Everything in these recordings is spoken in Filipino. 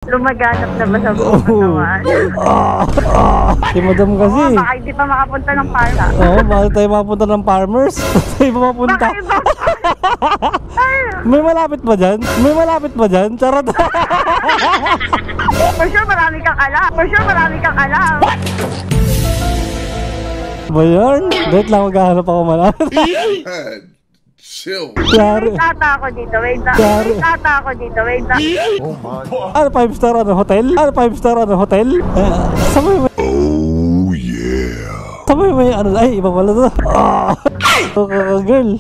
Lumaganap na ba sa buong katawan? Si madam kasi. Oo, baka hindi pa makapunta ng parla. Oo, bakit tayo makapunta ng farmers? Tayo pa mapunta. May malapit ba dyan? May malapit ba dyan? Charot. For sure marami kang alam. For sure marami kang alam. Ba yun? Wait lang, maghahanap ako malapit. Chill. Yari. Wait ata ako dito. Wait Yari. ata ako dito. Wait na. Ano, 5-star ano hotel? Ano, 5-star ano hotel? Saan mo yung Oh yeah. saan mo yung ano? Ay, iba pala to. Girl.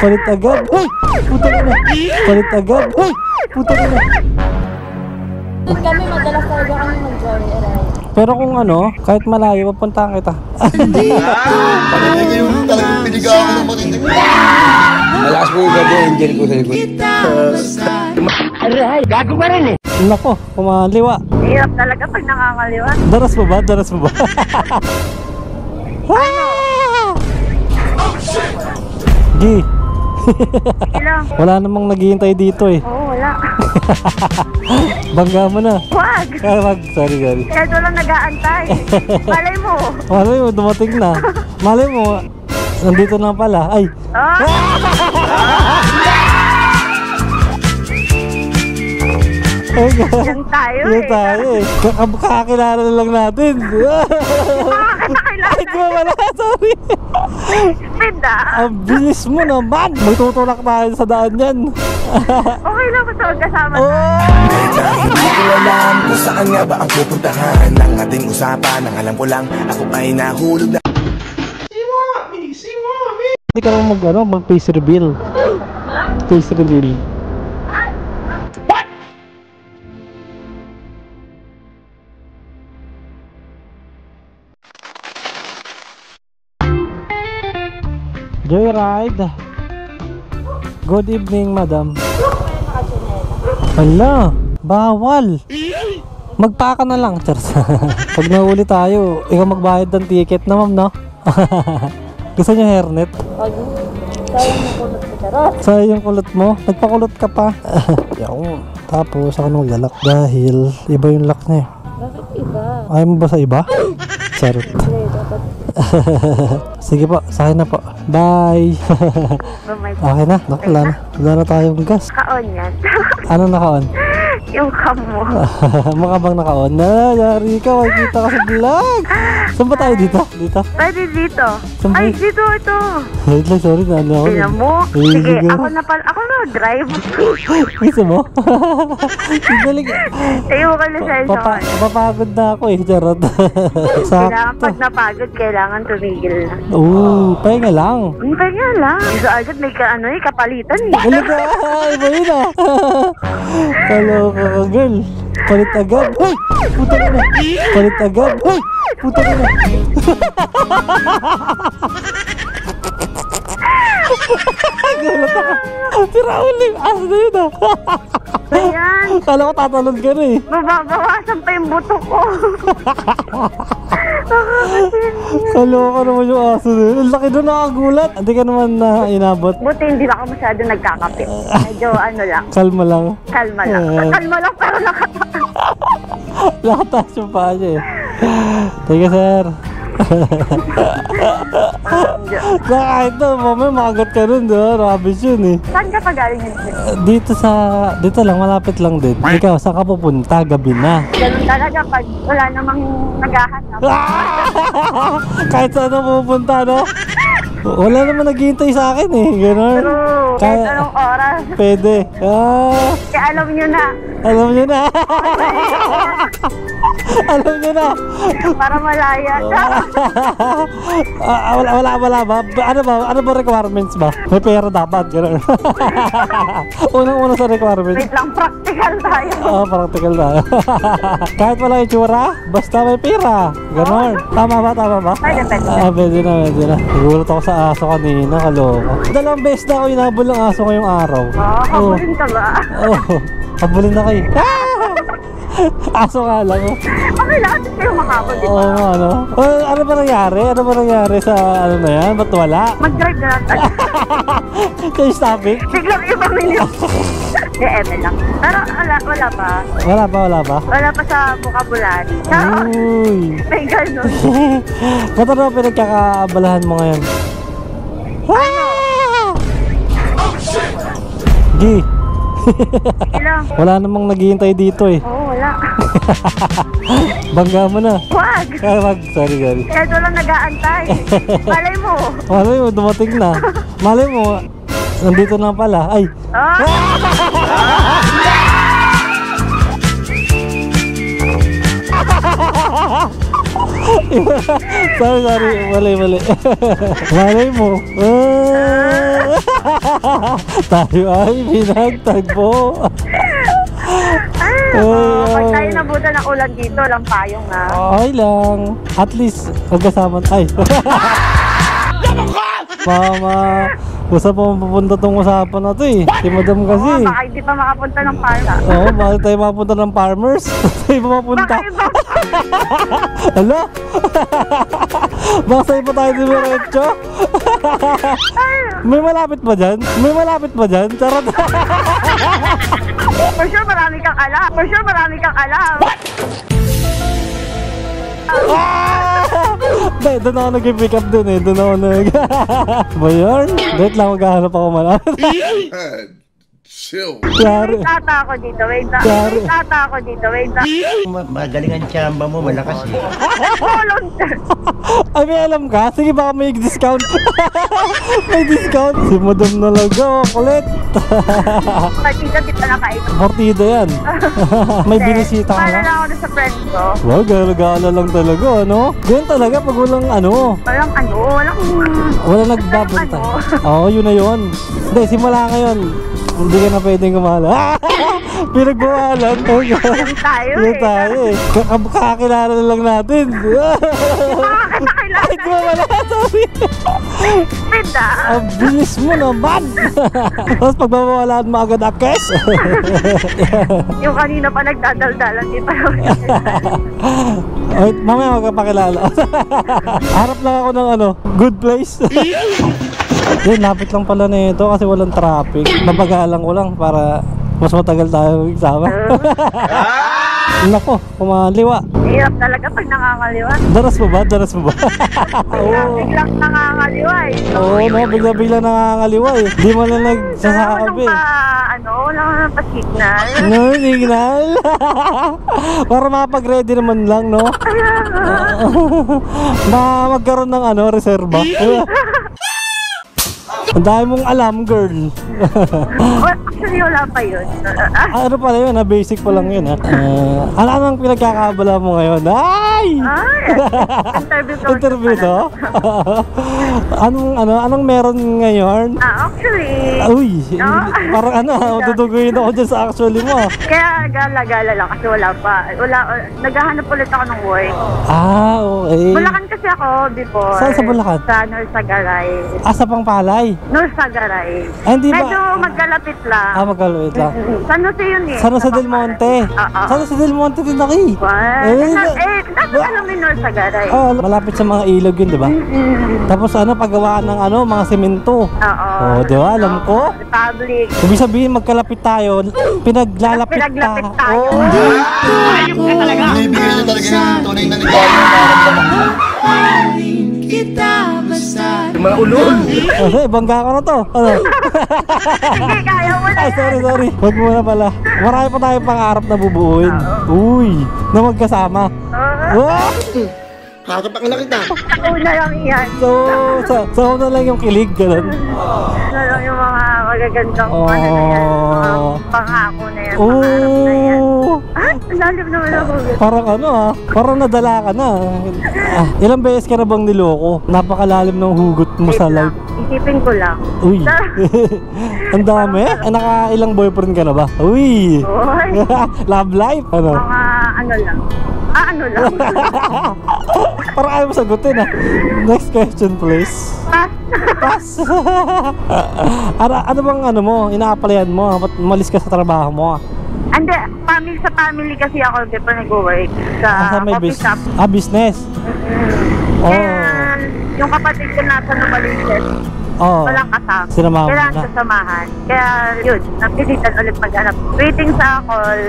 Palit agad. Hoy! Puta ka na. Palit agad. Hoy! Puta ka na. Doon kami, madalas talaga kami mag-joyride. Pero kung ano, kahit malayo, papuntahan kita. Paninig yung talagang piniga ako ng matindi. Malakas po yung gabo, angel ko sa likod. Aray, gago ka rin eh. Nako, kumaliwa. Hirap talaga pag nakakaliwa. Daras mo ba? Daras mo ba? Gi. Ilang? Wala namang naghihintay dito eh. Oo, wala. Bangga mo na. Wag! Wag, sorry. Kaya doon lang nag-aantay. Malay mo. Malay mo, dumating na. Malay mo, nandito na pala. Ay! Ah! Ay, Yan tayo yan tayo eh. Kakakilala na lang natin. Makakakilala. Ay, di ba pala? Sorry. Speed ah. Ang bilis mo naman. Magtutulak tayo sa daan yan. Okay lang basta magkasama Oh! tayo. Hindi ko alam kung saan nga ba ang pupuntahan ng ating usapan. Ang alam ko lang, ako ay nahulog na. Hindi ka lang mag face reveal. Face reveal. Joyride. Good evening, madam. Hala, bawal. Magpaka na lang, Chars. Pag nahuli tayo, ikaw magbayad ng ticket na, ma'am, no? Gusto niyo hairnet? Sayang yung kulot ko, charot. Sayang yung kulot mo. Nagpakulot ka pa. Yaw. Tapos ako na maglalak dahil iba yung lock niya. Bakit iba? Ayaw mo ba sa iba? Charot. Hindi, dapat. Sige po, sa akin na po. Bye. Okay na. Naku, wala na tayong gas. Kaon yan. Ano naka-on? Yung cam mo. Mukha bang naka-on? Yari ka, makikita ka sa vlog. Saan ba tayo dito? Dito? Pwede dito. Saan ba? Ay, dito ito. Wait lang, sorry na ano ako. Tingnan mo. Sige, ako na drive. Gusto mo? Dali ka. Tayo ka lisensya ko. Papagod na ako eh, charot. Kailangan Sakto. pag napagod, kailangan tumigil na. Oo, pahinga lang. Hindi nga lang. Gusto agad may kapalitan eh. Talaga, iba yun ah. Kaloka ka, girl. Palit agad. Hoy! Puta ka na. Palit agad. Hoy! Puta ka na. Gulat ako. Si Raul yung aso na yun ah. Ayan. Kala ko tatalon ka na eh. Mababawasan pa yung buto ko. Kaloka naman yung aso na yun. Ang laki doon, nakagulat. Hindi ka naman na inabot. Buti hindi na ako masyado nagkakape. Medyo ano lang. Kalma lang. Kalma lang. Kalma lang pero nakataas. Nakataas yung paa niya eh. Teka sir. Kahit na, mamaya makagat ka rin, diba? Rubbish yun eh. Saan ka pa galing yun? Dito lang, malapit lang din. Ikaw, saan ka pupunta? Gabi na. Ganun talaga pag wala namang naghahanap. Kahit saan na pupunta, no? Wala naman naghihintay sa akin eh. Ganon. True. Kahit anong oras. Pwede. Kaya alam nyo na. Alam nyo na. Alam nyo na. Para malaya. Wala ba? Ano ba requirements ba? May pera dapat, gano'n. Unang-una sa requirements. Wait lang, practical tayo. Oo, practical tayo. Kahit wala itsura, basta may pera. Gano'n. Tama ba? Pwede. Pwede na. Siguro ako sa aso kanina, kaloko. 2 beses na ako inabol ng aso ngayong araw. Habulin ka ba? Oo, habulin na kayo. Aso nga lang. Okay lang, kasi kayo makabot, di ba? Oo, ano? Ano ba nangyari? Ano ba nangyari sa ano na yan? Ba't wala? Mag-drive na lang tayo. Change topic? Biglang ibang minute. ML lang. Pero wala pa. Wala pa, wala pa. Wala pa sa bukabulan. Uy. May ganun. Ba't ano pinagkakaabalahan mo ngayon? Gi. Ilang? Wala namang naghihintay dito eh. Oo, wala. Bangga mo na. Wag! Ah, wag. Sorry. Kaya doon lang nag-aantay. Malay mo. Malay mo, dumating na. Malay mo, nandito na pala. Ay. Ah! Sorry. Mali. Malay mo. Tayo ay pinagtagpo. Pag tayo nabutan ng ulan dito, lang payong na. Okay lang. At least, magkasama tayo. Mama, gusto pa mapupunta tong usapan na to eh. Si madam kasi. Oo, baka hindi pa makapunta ng parla. Oo, bakit tayo mapunta ng farmers? Tayo pa mapunta. Baka iba. Hala? Baka sa'yo pa tayo diretso? May malapit ba dyan? Charot. For sure marami kang alam. Dahil doon ako nag-pick up dun eh. Doon ako ba yun? Wait lang, maghahanap ako malapit. Chill. Yari. May tata ako dito, wait lang. Magaling ang tsamba mo, malakas eh. Ay, may alam ka? Sige, baka may discount. May discount. Si madam na lago, kulit. Partida kita na kain. Partida yan. May binisita ka Para na? lang ako na sa friends ko. Wow, gala lang talaga, ano? Ganyan talaga pag walang ano. Wala nagbabanta. Oo, yun na yun. Hindi, simula ngayon. Hindi ka na pwedeng kumala. Pinagbawalan. Yan tayo eh. Kakakilala na lang natin. Ay, di ba wala? Sorry. Pinda. Ang bilis mo naman. Tapos pagbabawalaan mo agad akes. Yung kanina pa nagdadaldalan, di pa Ay, mamaya magpapakilala. Harap lang ako ng ano, good place. Yun, lapit lang pala na ito kasi walang traffic. Babagalan ko lang para mas matagal tayo magsama. Nako, kumaliwa. Hirap talaga pag nakangaliwa. Daras mo ba? Biglang nakangaliwa eh. Oo, no, bigla nakakaliwa eh. Di mo na nagsasabi. Wala ka nang pa-signal. No, signal. Para makapag-ready naman lang, no? Magkaroon ng reserba. Ang dami mong alam, girl. Actually, wala pa yun. Ano pala yun, basic pa lang yun, ha? Ano ang pinagkakabala mo ngayon? Ay! Interview to? Anong meron ngayon? Actually, Uy, parang tutuguin ako dyan sa actually mo. kaya gala-gala lang kasi wala pa. Naghahanap ulit ako ng work. Okay. Bulacan kasi ako before. Saan sa Bulacan? Sa Norsagaray. Sa Pangpalay? Norsagaray. Hindi ba? Medyo magkalapit lang. Magkalapit lang. San Jose yun eh. San Jose del Monte. San Jose del Monte din ako eh. Dapat alam mo yung Norsagaray. Malapit sa mga ilog yun, di ba? Tapos pagawaan ng mga semento. Oo. Di ba? Alam ko. Republic. Ibig sabihin, magkalapit tayo, pinaglalapit Tayo. Binibigyan niyo talaga yung tunay na ligaya. Mga ulol! Kasi, bangga ko na to. Sige, kaya mo na. Ay, sorry. Huwag muna pala. Marami pa tayong pangarap na bubuuin. Uy, na magkasama. Hatapak na kita. Una lang yan. So na lang yung kilig, ganun. Una lang yung mga magagandang na yan. Mga pangako na yan. Pangarap na yan. Lalim naman ako. Parang parang nadala ka na. Ilang beses ka na bang niloko? Napakalalim ng hugot mo sa life. Isipin ko lang. Uy, ang dami. Naka-ilang boyfriend ka na ba? Uy, Uy. love life. Mga lang. Lang. Parang ayaw mo sagutin Next question please. Pass. Ano bang mo? Ina-applyan mo? Ba't malis ka sa trabaho mo? Hindi, sa family kasi ako before nag-work sa may coffee shop. business. Kaya yung kapatid ko nasa Novaliches. walang kasama. Sinamahan mo Kailangan na. sasamahan. Kaya yun, napilitan ulit maghanap. Waiting sa call,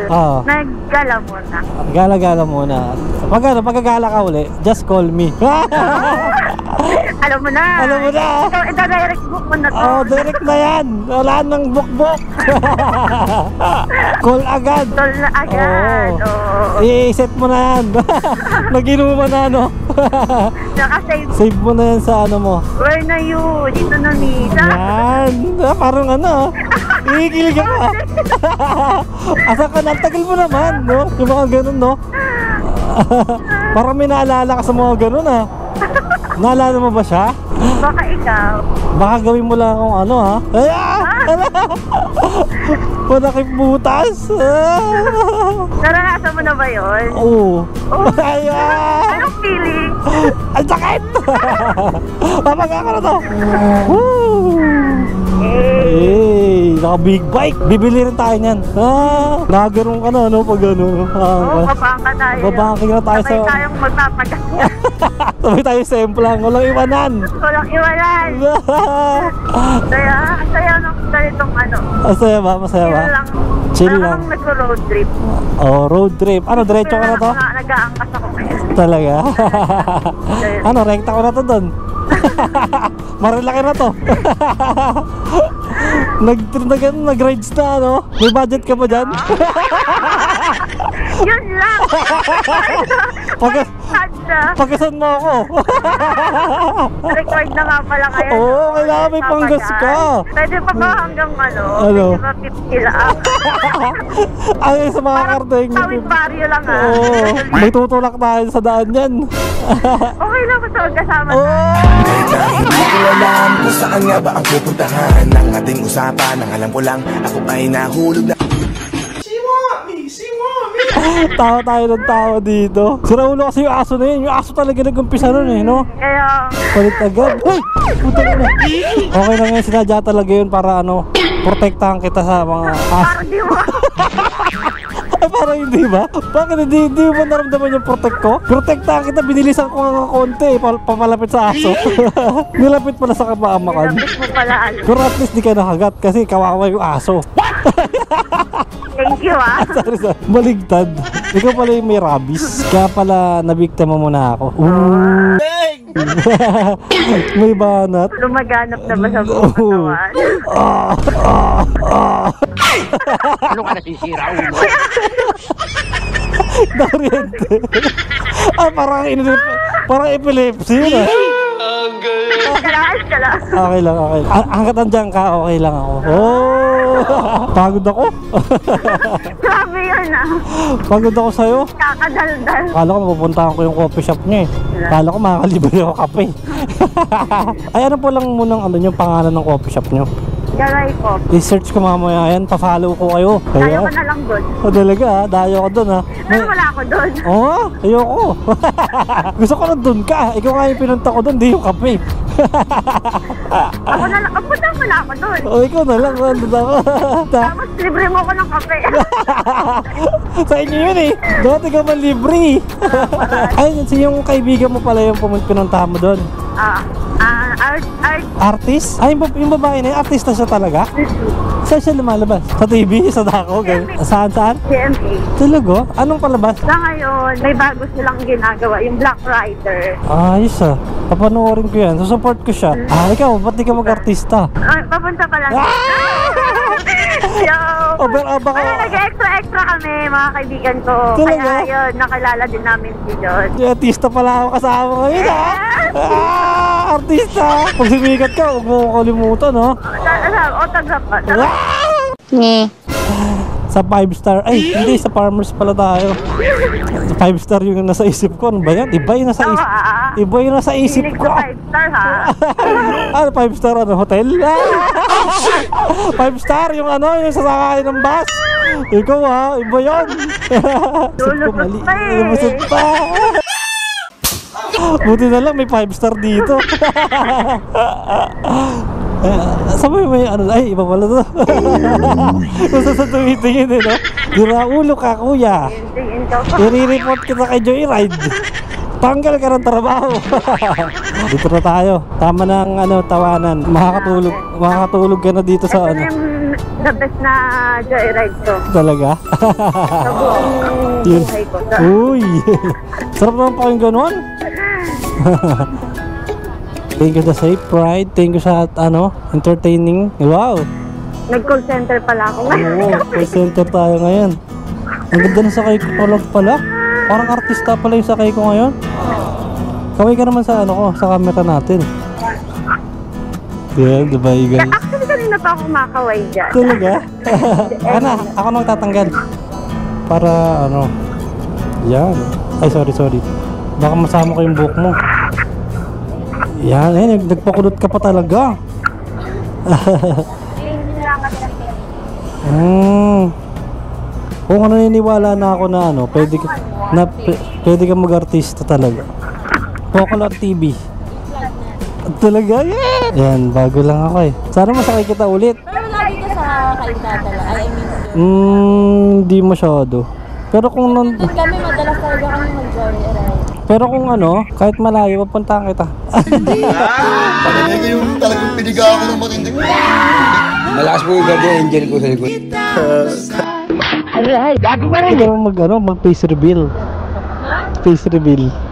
naggala muna. Gala-gala muna. Pagkagala ka uli, just call me. Alam mo na. Alam mo na. Ikaw, ita-direct book mo na to. Direct na yan. Wala nang book-book. Call agad. Call na agad. Oo. I-set mo na yan. Nag-inuman na, no? Naka-save. Save mo na yan sa ano mo. Where na you? Dito na Nisa. Yan. Parang ano. Ikikilig ka. Asa ka na? Tagal mo naman, no? Yung mga ganun, no? Parang may naalala ka sa mga ganun, ha? Naalala mo ba siya? Baka ikaw. Baka gawin mo lang akong ano, ha? Ay, Manakip butas. Naranasan mo na ba yun? Oo. Ay, Anong feeling? ang sakit. Papaga ka na to. Woo! Hey, naka big bike. Bibili rin tayo niyan. Nagaroon ka na, no? Pag ano. Oo, babangka tayo. Babangking na tayo Sabay tayong magpapagas. Sabay tayo semplang. Walang iwanan. Walang iwanan. Saya nung ganitong ano. Masaya ba? Masaya ba? Chill lang. Parang nag-road trip. Oh, road trip. Ano, diretso ka na to? Nag-aangkas ako ngayon. Talaga? Ano, rekta ko na to doon. Marilaki na to. Nag-rides na, ano? May budget ka ba dyan? Yun lang. Pagkasan mo ako. Record na nga pala kayo. Oo, kailangan may panggas ka. Pwede pa ba hanggang ano? Ano? Pwede ba 50 lang? Ay, sa mga kardeng. Tawid barrio lang ha. Oo, may tutulak tayo sa daan yan. Okay lang basta magkasama tayo. Kahit na hindi ko alam kung saan nga ba ang pupuntahan ng ating usapan. Ang alam ko lang, ako ay nahulog na. Tawa tayo ng tawa dito. Sira ulo kasi yung aso na yun. Yung aso talaga nag-umpisa nun eh, no? Kaya, Palit agad. Ay! Puta ka na. Okay lang yan, sinadya talaga yun para ano, protektahan kita sa mga aso. parang di mo. Ay, parang hindi ba? Bakit hindi mo ba naramdaman yung protect ko? Protektahan kita, binilisan ko nga ng konti, papalapit sa aso. Nilapit pala sa kapamakan. Lapit mo pala ano. Pero at least di ka nakagat kasi kawawa yung aso. Thank you ah. Sorry. Baligtad. Ikaw pala yung may rabies. Kaya pala nabiktima mo na ako. May banat. Lumaganap na ba sa buong katawan? Ano ka nasisira, ulo? Nakuryente. Parang epilepsy yun ah. Kailangan ka lang. Okay lang. Hanggat nandiyan ka, okay lang ako. Pagod ako. Grabe yun ah. Pagod ako sa'yo. Kakadaldal. Kala ko mapupuntahan ko yung coffee shop niya eh. Kala ko makakalibre ako kape. Ay, ano po lang munang ano yung pangalan ng coffee shop niyo? Garay ko. I-search ko mamaya yan, pa-follow ko kayo. Tayo ko na lang doon. Talaga ha, dayo ko doon ha. Pero wala ako doon. Oo, ayoko. Gusto ko na doon ka. Ikaw nga yung pinunta ko doon, di yung kape. Ako na lang. Punta mo na ako doon. O, ikaw na lang. Nandun ako. Tapos libre mo ko ng kape. Sa inyo yun eh. Dati ka man libre. Ay, yung kaibigan mo pala yung pinuntahan mo doon. Art. Artist? Ay, yung babae na yun, artista siya talaga? Saan siya lumalabas? Sa TV? Sa Dako? Saan? GMA. Talaga? Anong palabas? Sa ngayon, may bago silang ginagawa, yung Black Rider. Ayos ah. Papanoorin ko yan. Susupport ko siya. Ikaw, ba't di ka mag-artista? Papunta pa lang. Yo! Baka... Nag-extra kami, mga kaibigan ko. Talaga? Kaya yun, nakilala din namin si John. Artista pala ako kasama ngayon ha? Artista! Pag sumikat ka, huwag mo kalimutan ha? Autograph ka. Sa 5-star, ay hindi, sa Farmers pala tayo. 5-star yung nasa isip ko. Ano ba yan? Iba yung nasa isip. Iba yung nasa isip Hilig ko. sa 5-star ha. Ano 5-star ano? Hotel? 5-star yung ano, yung sasakay ng bus. Ikaw ha, iba yun. Lulusot pa eh. Lulusot pa. Buti na lang may 5-star dito. Sabi may ano, ay iba pala to. Basta sa tumitingin eh, no? Dira ulo ka kuya. Tingin ka pa. I-report kita kay Joyride. Tanggal ka ng trabaho. Dito na tayo. Tama na ang ano, tawanan. Makakatulog ka na dito Ito sa na ano. yung the best na joyride ko. Talaga? Sa buong Yun. buhay ko. Uy! Sarap naman pa yung ganon. Thank you sa safe ride. Thank you sa ano, entertaining. Wow! Nag-call center pala ako ngayon. Oo, call center tayo ngayon. Ang ganda na sakay ko pala. Parang artista pala yung sakay ko ngayon. Kaway ka naman sa ano ko, sa camera natin. Yeah, diba guys? Actually, kanina pa ako makaway dyan. Talaga? Ana, ako nang tatanggal. Para ano. Yan. Ay, sorry. Baka masama ko yung buhok mo. Yan, nagpakulot ka pa talaga. Kung naniniwala na ako na ano, pwede ka mag-artista talaga. Pocolot TV. Talaga? Yeah! Yan, bago lang ako eh. Sana masakay kita ulit. Pero lagi ka sa Kaintatala. I mean, Di masyado. Pero kung doon kami, madalas talaga kami mag-joyride. pero kung ano, kahit malayo, papuntahan kita. Pag-ibig yung talagang piniga ako ng matinding. Malakas po yung guardian angel ko sa likod. Hindi ka mag face reveal. Face reveal.